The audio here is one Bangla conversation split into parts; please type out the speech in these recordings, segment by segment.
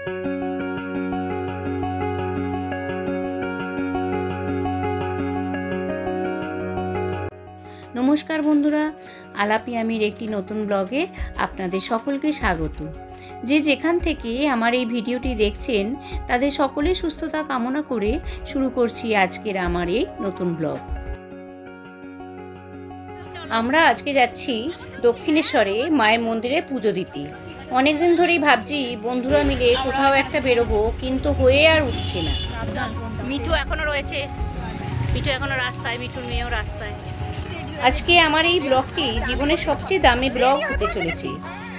নমস্কার বন্ধুরা, আলাপি আমির একটি নতুন ব্লগে আপনাদের সকলকে স্বাগত। যে যেখান থেকে আমার এই ভিডিওটি দেখছেন তাদের সকলের সুস্থতা কামনা করে শুরু করছি আজকের আমার এই নতুন ব্লগ। আমরা আজকে যাচ্ছি দক্ষিণেশ্বরে মায়ের মন্দিরে পুজো দিতে। অনেক দিন ধরেই ভাবছি বন্ধুরা মিলে কোথাও একটা বেরোবো, কিন্তু হয়ে আর উঠছে না। মিঠু এখনো রয়েছে, মিঠু এখনো রাস্তায়, মিঠুর মেয়েও রাস্তায়। আজকে আমার এই ব্লগটি জীবনের সবচেয়ে দামি ব্লগ হতে চলেছে।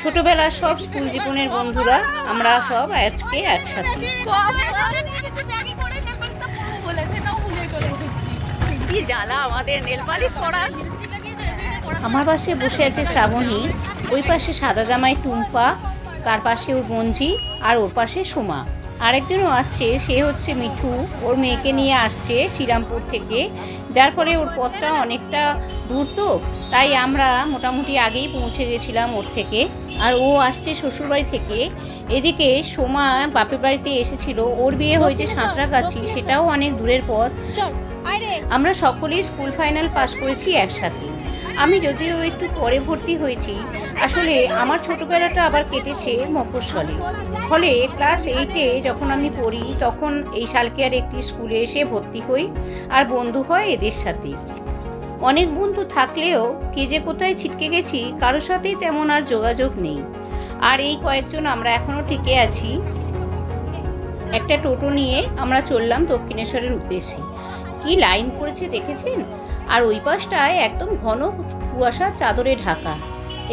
ছোটবেলার সব স্কুল জীবনের বন্ধুরা আমরা সব আজকে একসাথে। আমার পাশে বসে আছে শ্রাবণী, ওই পাশে সাদা জামাই টুম্পা, তার পাশে ওর গঞ্জি, আর ওর পাশে সোমা। আরেকজনও আসছে, সে হচ্ছে মিঠু, ওর মেয়েকে নিয়ে আসছে শ্রীরামপুর থেকে, যার ফলে ওর পথটা অনেকটা দূর, তো তাই আমরা মোটামুটি আগেই পৌঁছে গেছিলাম ওর থেকে। আর ও আসছে শ্বশুরবাড়ি থেকে। এদিকে সোমা বাপের বাড়িতে এসেছিল, ওর বিয়ে হয়েছে সাঁতরাগাছি, সেটাও অনেক দূরের পথ। আমরা সকলেই স্কুল ফাইনাল পাস করেছি একসাথে। আমি যদিও একটু পরে ভর্তি হয়েছি, আসলে আমার ছোটবেলাটা আবার কেটেছে মফস্বলে। ফলে ক্লাস 8-এ যখন আমি পড়ি তখন এই সালকিয়ার একটি স্কুলে এসে ভর্তি হই, আর বন্ধু হয় এদের সাথে। অনেক বন্ধু থাকলেও কে যে কোথায় ছিটকে গেছি কারোর সাথেই তেমন আর যোগাযোগ নেই। আর এই কয়েকজন আমরা এখনও টিকে আছি। একটা টোটো নিয়ে আমরা চললাম দক্ষিণেশ্বরের উদ্দেশ্যে। কি লাইন পড়েছে দেখেছেন? আর ওই পাশটায় একদম ঘন কুয়াশা চাদরে ঢাকা।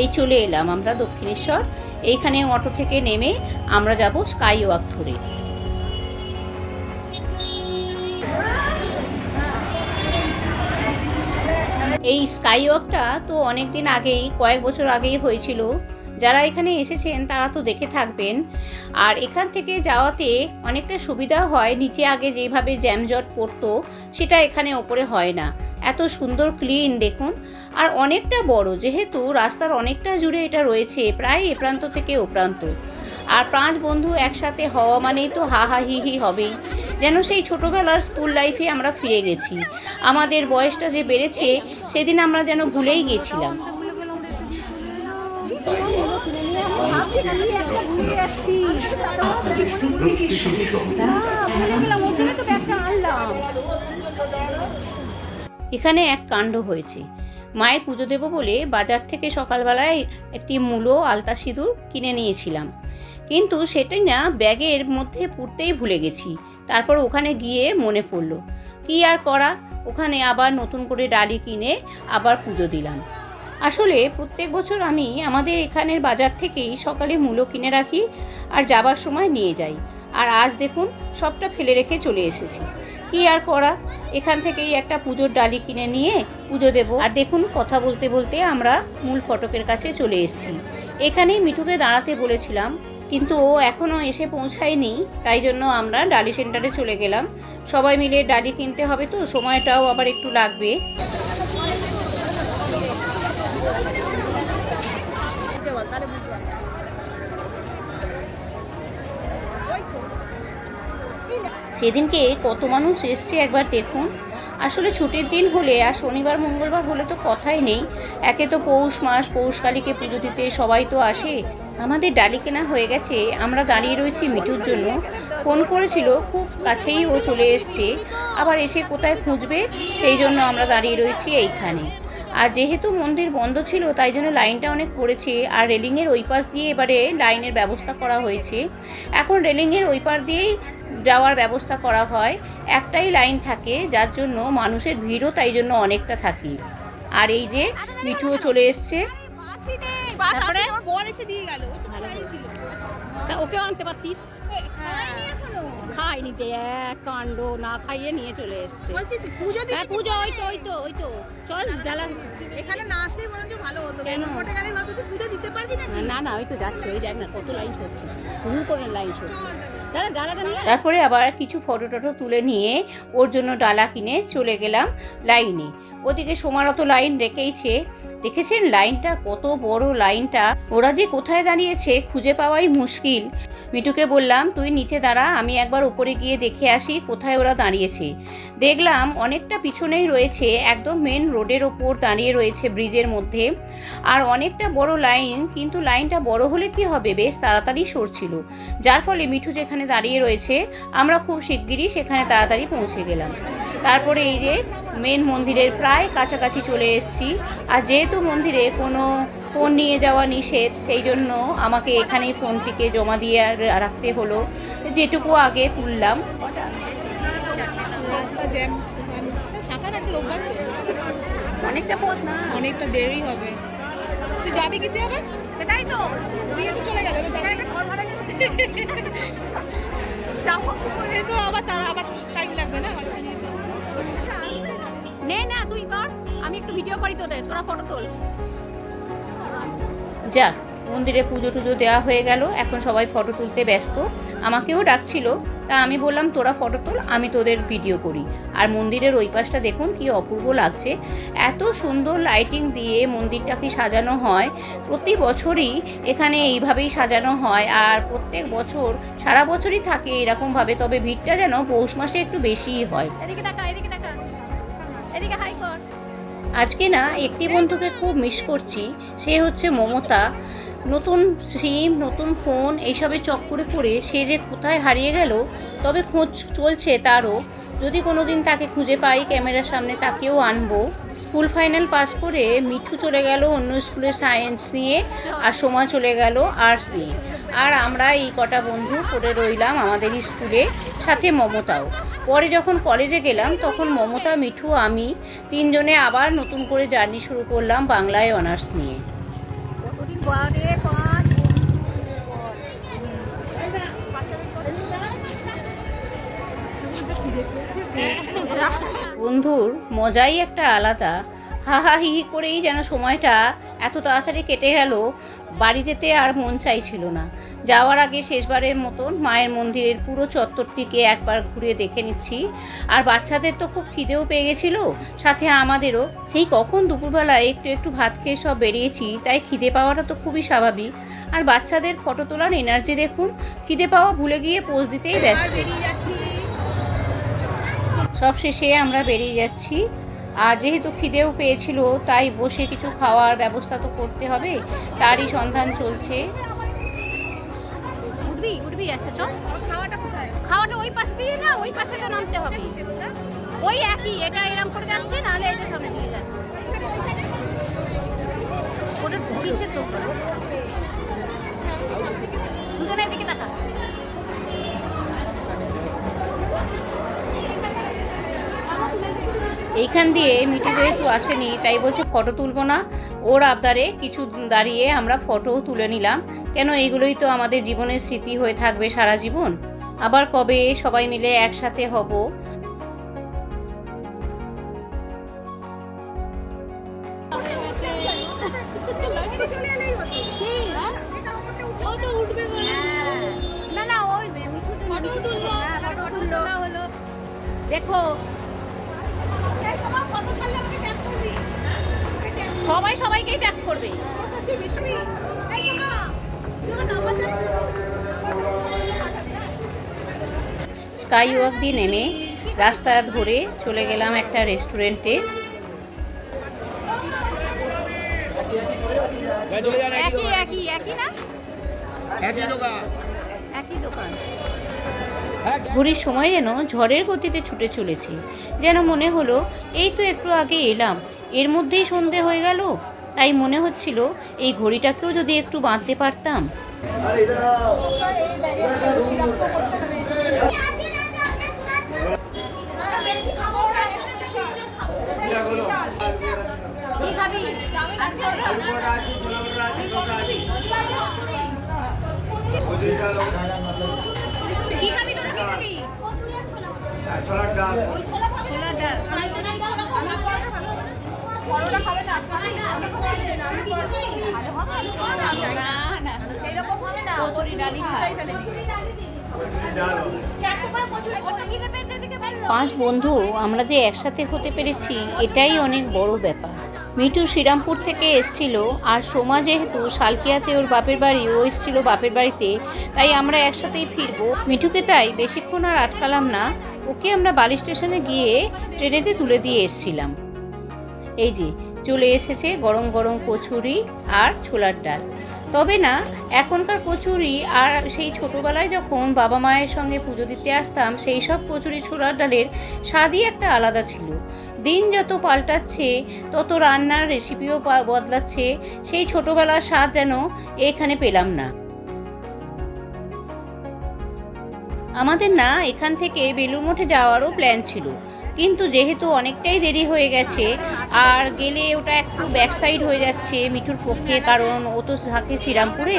এই চলে এলাম আমরা দক্ষিণেশ্বর। এইখানে অটো থেকে নেমে আমরা যাব স্কাই ওয়াক ধরে। এই স্কাই ওয়াকটা তো অনেক দিন আগেই, কয়েক বছর আগেই হয়েছিল। যারা এখানে এসেছেন তারা তো দেখে থাকবেন। আর এখান থেকে যাওয়াতে অনেকটা সুবিধা হয়। নিচে আগে যেভাবে জ্যামজট পড়তো সেটা এখানে ওপরে হয় না। এত সুন্দর ক্লিন দেখুন, আর অনেকটা বড়, যেহেতু রাস্তার অনেকটা জুড়ে এটা রয়েছে, প্রায় এ প্রান্ত থেকে ও প্রান্ত। আর 5 বন্ধু একসাথে হওয়া মানেই তো হা হা হি হি হবেই, যেন সেই ছোটোবেলার স্কুল লাইফে আমরা ফিরে গেছি। আমাদের বয়সটা যে বেড়েছে সেদিন আমরা যেন ভুলেই গেছিলাম। এখানে এক কাণ্ড হয়েছে। মায়ের পুজো দেব বলে বাজার থেকে সকালবেলায় একটি মূলো, আলতা সিঁদুর কিনে নিয়েছিলাম, কিন্তু সেটাই না ব্যাগের মধ্যে পুরতেই ভুলে গেছি। তারপর ওখানে গিয়ে মনে পড়লো, কি আর করা, ওখানে আবার নতুন করে ডালি কিনে আবার পুজো দিলাম। আসলে প্রত্যেক বছর আমি আমাদের এখানের বাজার থেকেই সকালে মূলো কিনে রাখি আর যাবার সময় নিয়ে যাই। আর আজ দেখুন সবটা ফেলে রেখে চলে এসেছি। কি আর করা, এখান থেকেই একটা পুজোর ডালি কিনে নিয়ে পুজো দেব। আর দেখুন কথা বলতে বলতে আমরা মূল ফটকের কাছে চলে এসেছি। এখানেই মিঠুকে দাঁড়াতে বলেছিলাম, কিন্তু ও এখনও এসে পৌঁছায়নি, তাই জন্য আমরা ডালি সেন্টারে চলে গেলাম। সবাই মিলে ডালি কিনতে হবে, তো সময়টাও আবার একটু লাগবে। সেদিনকে কত মানুষ এসছে একবার দেখুন। আসলে ছুটির দিন হলে আর শনিবার মঙ্গলবার হলে তো কথাই নেই। একে তো পৌষ মাস, পৌষকালীকে পুজো দিতে সবাই তো আসে। আমাদের ডালি কেনা হয়ে গেছে, আমরা দাঁড়িয়ে রয়েছি মিঠুর জন্য। ফোন করেছিল, খুব কাছেই ও চলে এসছে, আবার এসে কোথায় খুঁজবে, সেই জন্য আমরা দাঁড়িয়ে রয়েছি এইখানে। আর যেহেতু মন্দির বন্ধ ছিল তাই জন্য লাইনটা অনেক পড়েছে। আর রেলিংয়ের ওই পাশ দিয়ে এবারে লাইনের ব্যবস্থা করা হয়েছে। এখন রেলিংয়ের ওই পার দিয়েই যাওয়ার ব্যবস্থা করা হয়। একটাই লাইন থাকে, যার জন্য মানুষের ভিড়ও তাই জন্য অনেকটা থাকে। আর এই যে মিঠুও চলে এসছে। ওকেও আনতে পারতিস, খাইনি, এক কাণ্ড, না খাইয়ে নিয়ে চলে এসছে। পুজো ওই তো চল জ্বালা, এখানে না আসলেই বরঞ্চ ভালো হতো। পুজো দিতে পারবি না? না, ওই তো যাচ্ছে, ওই দেখ না কত লাইন হচ্ছে, ঘুর করে লাইন হচ্ছে। তারপরে আবার কিছু ফটো টটো তুলে নিয়ে ওর জন্য ডালা কিনে চলে গেলাম লাইনে। ওদিকে সোমারও তো লাইন রেখেইছে। দেখেছেন লাইনটা কত বড় লাইনটা, ওরা যে কোথায় দাঁড়িয়েছে খুঁজে পাওয়াই মুশকিল। মিঠুকে বললাম বললাম তুই নিচে দাঁড়া, আমি একবার উপরে গিয়ে দেখে আসি কোথায় ওরা দাঁড়িয়েছে। দেখলাম অনেকটা পিছনেই রয়েছে, একদম মেন রোডের ওপর দাঁড়িয়ে রয়েছে ব্রিজের মধ্যে। আর অনেকটা বড় লাইন, কিন্তু লাইনটা বড় হলে কি হবে, বেশ তাড়াতাড়ি সরছিল, যার ফলে মিঠু যেখানে দাঁড়িয়ে রয়েছে আমরা খুব শিগগিরই সেখানে তাড়াতাড়ি পৌঁছে গেলাম। তারপরে এই যে মেন মন্দিরের প্রায় কাছাকাছি চলে এসেছি। আর যেহেতু মন্দিরে কোনো ফোন নিয়ে যাওয়া নিষেধ, সেই জন্য আমাকে এখানেই ফোনটিকে জমা দিয়ে রাখতে হলো, যেটুকু আগে তুললাম। অনেকটা পথ না, অনেকটা দেরি হবে। তুই যাবি কিসে হবে? সেটাই তো, বিয়ে তো চলে গেল, সে তো আবার তার আবার টাইম লাগবে না বাচ্চা নিয়ে। তো নে না তুই কর, আমি একটু ভিডিও করি তোদের, তোরা ফটো তোল। যা, মন্দিরে পুজো টুজো দেওয়া হয়ে গেল, এখন সবাই ফটো তুলতে ব্যস্ত। আমাকেও ডাকছিল, তা আমি বললাম তোরা ফটো তোল, আমি তোদের ভিডিও করি। আর মন্দিরের ওই পাশটা দেখুন কি অপূর্ব লাগছে, এত সুন্দর লাইটিং দিয়ে মন্দিরটাকে সাজানো হয়। প্রতি বছরই এখানে এইভাবেই সাজানো হয়, আর প্রত্যেক বছর সারা বছরই থাকে এরকমভাবে, তবে ভিড়টা যেন পৌষ মাসে একটু বেশিই হয়। আজকে না একটি বন্ধুকে খুব মিস করছি, সে হচ্ছে মমতা। নতুন সিম, নতুন ফোন এইসবে চক্করে পড়ে সে যে কোথায় হারিয়ে গেল, তবে খোঁজ চলছে তারও। যদি কোনো দিন তাকে খুঁজে পাই ক্যামেরার সামনে তাকেও আনবো। স্কুল ফাইনাল পাস করে মিঠু চলে গেল অন্য স্কুলে সায়েন্স নিয়ে, আর সোমা চলে গেল আর্টস নিয়ে। আর আমরা এই কটা বন্ধু পড়ে রইলাম আমাদের স্কুলে, সাথে মমতাও। পরে যখন কলেজে গেলাম তখন মমতা, মিঠু, আমি তিনজনে আবার নতুন করে জার্নি শুরু করলাম বাংলায় অনার্স নিয়ে। বন্ধুর মজাই একটা আলাদা, হাহাহি করেই যেন সময়টা এত তাড়াতাড়ি কেটে গেল, বাড়ি যেতে আর মন চাইছিল না। যাওয়ার আগে শেষবারের মতন মায়ের মন্দিরের পুরো চত্বরটিকে একবার ঘুরে দেখে নিচ্ছি। আর বাচ্চাদের তো খুব খিদেও পেয়ে গেছিলো, সাথে আমাদেরও। সেই কখন দুপুরবেলায় একটু একটু ভাত খেয়ে সব বেরিয়েছি, তাই খিদে পাওয়াটা তো খুবই স্বাভাবিক। আর বাচ্চাদের ফটো তোলার এনার্জি দেখুন, খিদে পাওয়া ভুলে গিয়ে পোজ দিতেই ব্যস্ত। সব শেষে আমরা বেরিয়ে যাচ্ছি। আর যেহেতু খিদেও পেয়েছিল, তাই বসে কিছু খাওয়ার ব্যবস্থা তো করতে হবে, তারই সন্ধান চলছে। উঠবি আচ্ছা চল। খাওয়াটা ওই পাশ দিয়ে না, ওই পাশে তো নামতে হবে, ওই একই, এটা এরকম করে যাচ্ছে, নাহলে এটা সামনে দিয়ে যাচ্ছে। ওটা কিসের তো দুজনের দিকে তাকা। এইখান দিয়ে মিঠু যেহেতু আসেনি, তাই বলছে ফটো তুলবো না। ওর আবদারে কিছু দাঁড়িয়ে আমরা ফটোও তুলে নিলাম। কেন, এইগুলোই তো আমাদের জীবনের স্মৃতি হয়ে থাকবে সারা জীবন। আবার কবে সবাই মিলে একসাথে হব। দেখো সবাই সবাইকেই ট্যাগ করবে। স্কাই ওয়াক দিয়ে নেমে রাস্তা ধরে চলে গেলাম একটা রেস্টুরেন্টে। ঘড়ির সময় যেন ঝড়ের গতিতে ছুটে চলেছে, যেন মনে হলো এই তো একটু আগে এলাম, এর মধ্যেই সন্ধে হয়ে গেল। তাই মনে হচ্ছিল এই ঘড়িটাকেও যদি একটু বাঁধতে পারতাম। কি খাবি তোরা, কি খাবি? ছোলার ডাল। ছোলার ডাল পাঁচ বন্ধু আমরা যে একসাথে হতে পেরেছি, এটাই অনেক বড় ব্যাপার। মিঠু শ্রীরামপুর থেকে এসছিল, আর সোমা যেহেতু শালকিয়াতে ওর বাপের বাড়ি, ও এসছিল বাপের বাড়িতে, তাই আমরা একসাথেই ফিরবো। মিঠুকে তাই বেশিক্ষণ আর আটকালাম না, ওকে আমরা বালি স্টেশনে গিয়ে ট্রেনেতে তুলে দিয়ে এসছিলাম। এই যে চলে এসেছে গরম গরম কচুরি আর ছোলার ডাল। তবে না, এখনকার কচুরি আর সেই ছোটোবেলায় যখন বাবা মায়ের সঙ্গে পুজো দিতে আসতাম, সেই সব কচুরি ছোলার ডালের স্বাদই একটা আলাদা ছিল। দিন যত পাল্টাচ্ছে তত রান্নার রেসিপিও বদলাচ্ছে, সেই ছোটোবেলার স্বাদ যেন এখানে পেলাম না। আমাদের না এখান থেকে বেলুড় মঠে যাওয়ারও প্ল্যান ছিল, কিন্তু যেহেতু অনেকটাই দেরি হয়ে গেছে আর গেলে ওটা একটু ব্যাক সাইড হয়ে যাচ্ছে মিঠুর পক্ষে, কারণ ও তো থাকে শ্রীরামপুরে,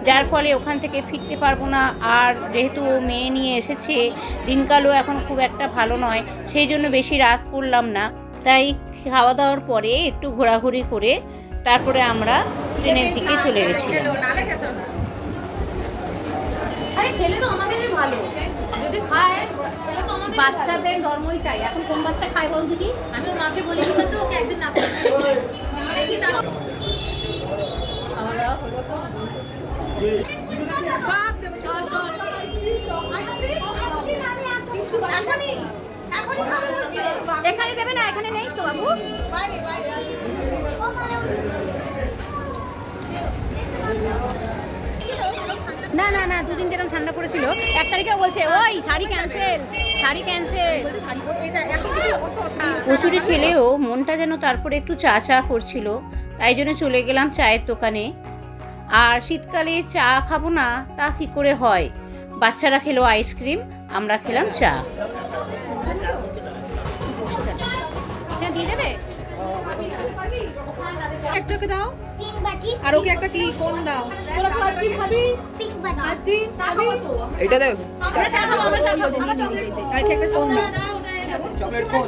যার ফলে ওখান থেকে ফিরতে পারবো না। আর যেহেতু ও মেয়ে নিয়ে এসেছে, দিনকালও এখন খুব একটা ভালো নয়, সেই জন্য বেশি রাত করলাম না। তাই খাওয়া দাওয়ার পরে একটু ঘোরাঘুরি করে তারপরে আমরা ট্রেনের দিকে চলে গেছিলাম। আরে খেলে তো আমাদেরই ভালো, যদি খায় তাহলে তো আমাদের বাচ্চাদের ধর্মই তাই। এখন কোন বাচ্চা খায় বল দিদি? আমি ওর মাকে বলি কি তো ওকে একদিন না দেখি দাও খাওয়া দাওয়া হলো তো সব দেব। চল চল এখনই খাবে বলছে। এখানে দেবে না? এখানে নেই তো বাবু, বাইরে বাইরে না না না, দুদিন যেরকম ঠান্ডা পড়েছিল, 1 তারিখে বলছে ওই শাড়ি ক্যান্সেল, শাড়ি ক্যান্সেল। কচুরি খেলেও মনটা যেন তারপরে একটু চা চা করছিল, তাই জন্য চলে গেলাম চায়ের দোকানে। আর শীতকালে চা খাবো না তা কি করে হয়? বাচ্চারা খেলো আইসক্রিম, আমরা খেলাম চা। দিয়ে দেবে একটাকে দাও আর ওকে একটা কি কোন দাও। তোরা তো আইসক্রিম খাবি? পিঙ্ক বাটি আইসক্রিম খাবি? এটা দাও। আমরা চা খাবো, আমরা চা খাবো। আর কি একটা কোন দাও, চকলেট কোন।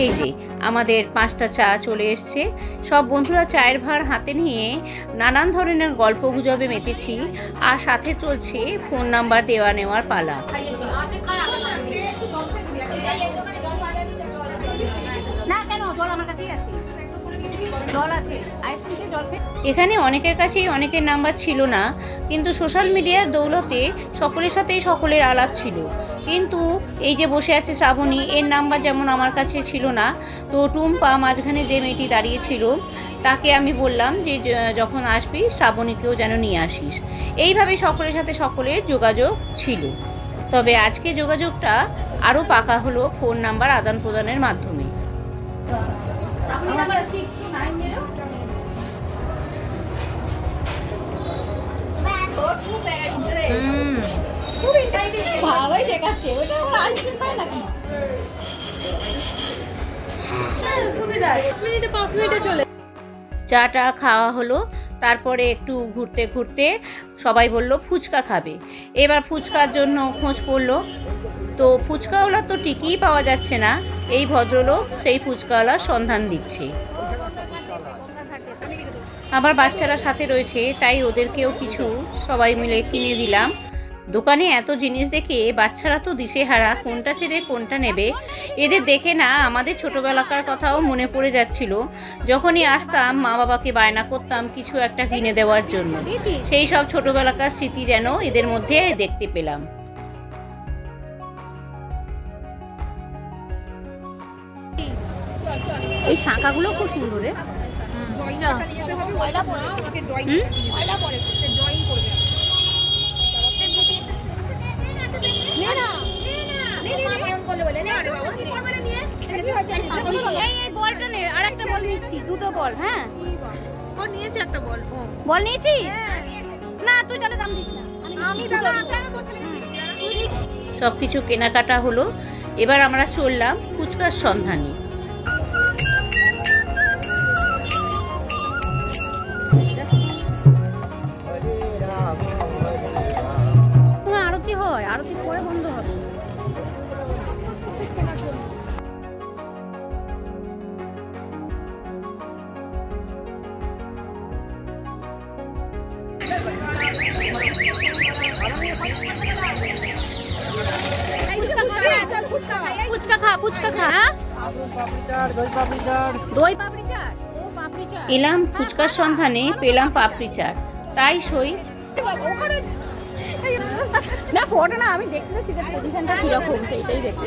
এই যে আমাদের 5টা চা চলে এসছে। সব বন্ধুরা চায়ের ভার হাতে নিয়ে নানান ধরনের গল্প গুজবে মেতেছি, আর সাথে চলছে ফোন নাম্বার দেওয়া নেওয়ার পালা। না কেন, জল আমার কাছেই আছে, জল আছে, আইসক্রিম জল। এখানে অনেকের কাছেই অনেকের নাম্বার ছিল না, কিন্তু সোশ্যাল মিডিয়ার দৌলতে সকলের সাথেই সকলের আলাপ ছিল। কিন্তু এই যে বসে আছে শ্রাবণী, এর নাম্বার যেমন আমার কাছে ছিল না, তো টুম্পা মাঝখানে যে মেয়েটি দাঁড়িয়েছিল তাকে আমি বললাম যে যখন আসবি শ্রাবণীকেও যেন নিয়ে আসিস। এইভাবে সকলের সাথে সকলের যোগাযোগ ছিল। তবে আজকে যোগাযোগটা আরও পাকা হলো ফোন নাম্বার আদান প্রদানের মাধ্যমে। ভালোই শেখাচ্ছে, ওটা আইসক্রিম খায় নাকি? চাটা খাওয়া হলো, তারপরে একটু ঘুরতে ঘুরতে সবাই বলল ফুচকা খাবে। এবার ফুচকার জন্য খোঁজ পড়লো, তো ফুচকাওয়ালা তো টিকিই পাওয়া যাচ্ছে না, এই ভদ্রলোক সেই ফুচকাওয়ালার সন্ধান দিচ্ছে। আবার বাচ্চারা সাথে রয়েছে, তাই ওদেরকেও কিছু সবাই মিলে কিনে দিলাম। দোকানে এত জিনিস দেখে বাচ্চারা তো দিশেহারা, কোনটা ছেড়ে কোনটা নেবে। এদের দেখে না আমাদের ছোটবেলাকার কথাও মনে পড়ে যাচ্ছিল। যখনই আসতাম মা বাবাকে বায়না করতাম কিছু একটা কিনে দেওয়ার জন্য, সেই সব ছোটবেলাকার স্মৃতি যেন এদের মধ্যে দেখতে পেলাম। এই শাঁখাগুলো খুব সুন্দর রে। দুটো বল, হ্যাঁ বল নিয়েছিস না? তুই তাহলে দাম দিস না। সবকিছু কেনাকাটা হলো, এবার আমরা চললাম ফুচকার সন্ধানে। আরতি হয়, আরতি পরে বন্ধ হবে। ফুচকা খা, ফুচকা খা। দই পাপড়ি চাট, ও পাপড়ি চাট। এলাম ফুচকার সন্ধানে, পেলাম পাপড়ি চাট, তাই সই। না ফটো না, আমি দেখতে পাচ্ছি যে পজিশনটা কিরকম সেইটাই দেখতে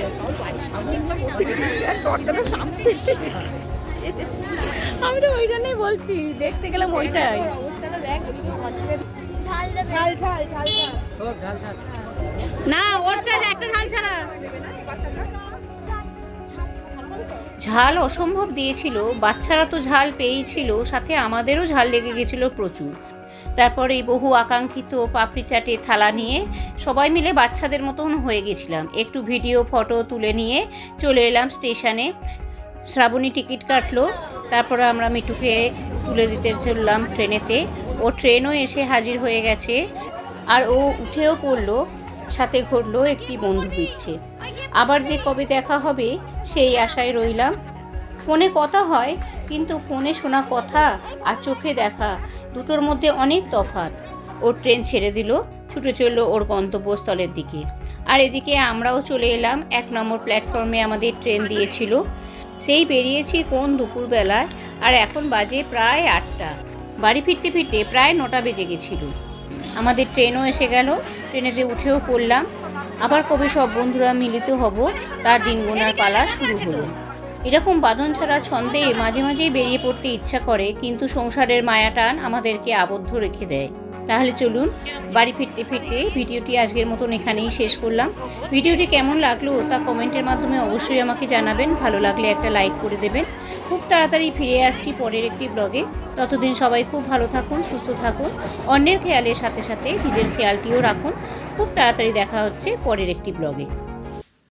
আমি তো ওই জন্যই বলছি, দেখতে গেলাম ওইটাই। না ওরটা একটা ঝাল ছাড়া। ঝাল অসম্ভব দিয়েছিল, বাচ্চারা তো ঝাল পেয়েই ছিল, সাথে আমাদেরও ঝাল লেগে গেছিল প্রচুর। তারপরে এই বহু আকাঙ্ক্ষিত পাপড়ি চাটের থালা নিয়ে সবাই মিলে বাচ্চাদের মতন হয়ে গেছিলাম। একটু ভিডিও ফটো তুলে নিয়ে চলে এলাম স্টেশনে। শ্রাবণী টিকিট কাটলো, তারপরে আমরা মিঠুকে তুলে দিতে চললাম ট্রেনেতে। ও ট্রেনও এসে হাজির হয়ে গেছে, আর ও উঠেও পড়লো। সাথে ঘটলো একটি বন্ধু বিচ্ছেদ। আবার যে কবে দেখা হবে সেই আশায় রইলাম। ফোনে কথা হয়, কিন্তু ফোনে শোনা কথা আর চোখে দেখা দুটোর মধ্যে অনেক তফাৎ। ওর ট্রেন ছেড়ে দিল, ছুটে চলল ওর গন্তব্যস্থলের দিকে। আর এদিকে আমরাও চলে এলাম। 1 নম্বর প্ল্যাটফর্মে আমাদের ট্রেন দিয়েছিল। সেই বেরিয়েছি কোন দুপুরবেলায়, আর এখন বাজে প্রায় 8টা। বাড়ি ফিরতে ফিরতে প্রায় 9টা বেজে গেছিল। আমাদের ট্রেনও এসে গেল, ট্রেনেতে উঠেও পড়লাম। আবার কবে সব বন্ধুরা মিলিত হব তার দিন গোনার পালা শুরু হলো। এরকম বাঁধন ছাড়া ছন্দে মাঝে মাঝেই বেরিয়ে পড়তে ইচ্ছা করে, কিন্তু সংসারের মায়াটান আমাদেরকে আবদ্ধ রেখে দেয়। তাহলে চলুন বাড়ি ফিরতে ফিরতে ভিডিওটি আজকের মতন এখানেই শেষ করলাম। ভিডিওটি কেমন লাগলো তা কমেন্টের মাধ্যমে অবশ্যই আমাকে জানাবেন। ভালো লাগলে একটা লাইক করে দেবেন। খুব তাড়াতাড়ি ফিরে আসছি পরের একটি ব্লগে। ততদিন সবাই খুব ভালো থাকুন, সুস্থ থাকুন। অন্যের খেয়ালের সাথে সাথে নিজের খেয়ালটিও রাখুন। খুব তাড়াতাড়ি দেখা হচ্ছে পরের একটি ব্লগে।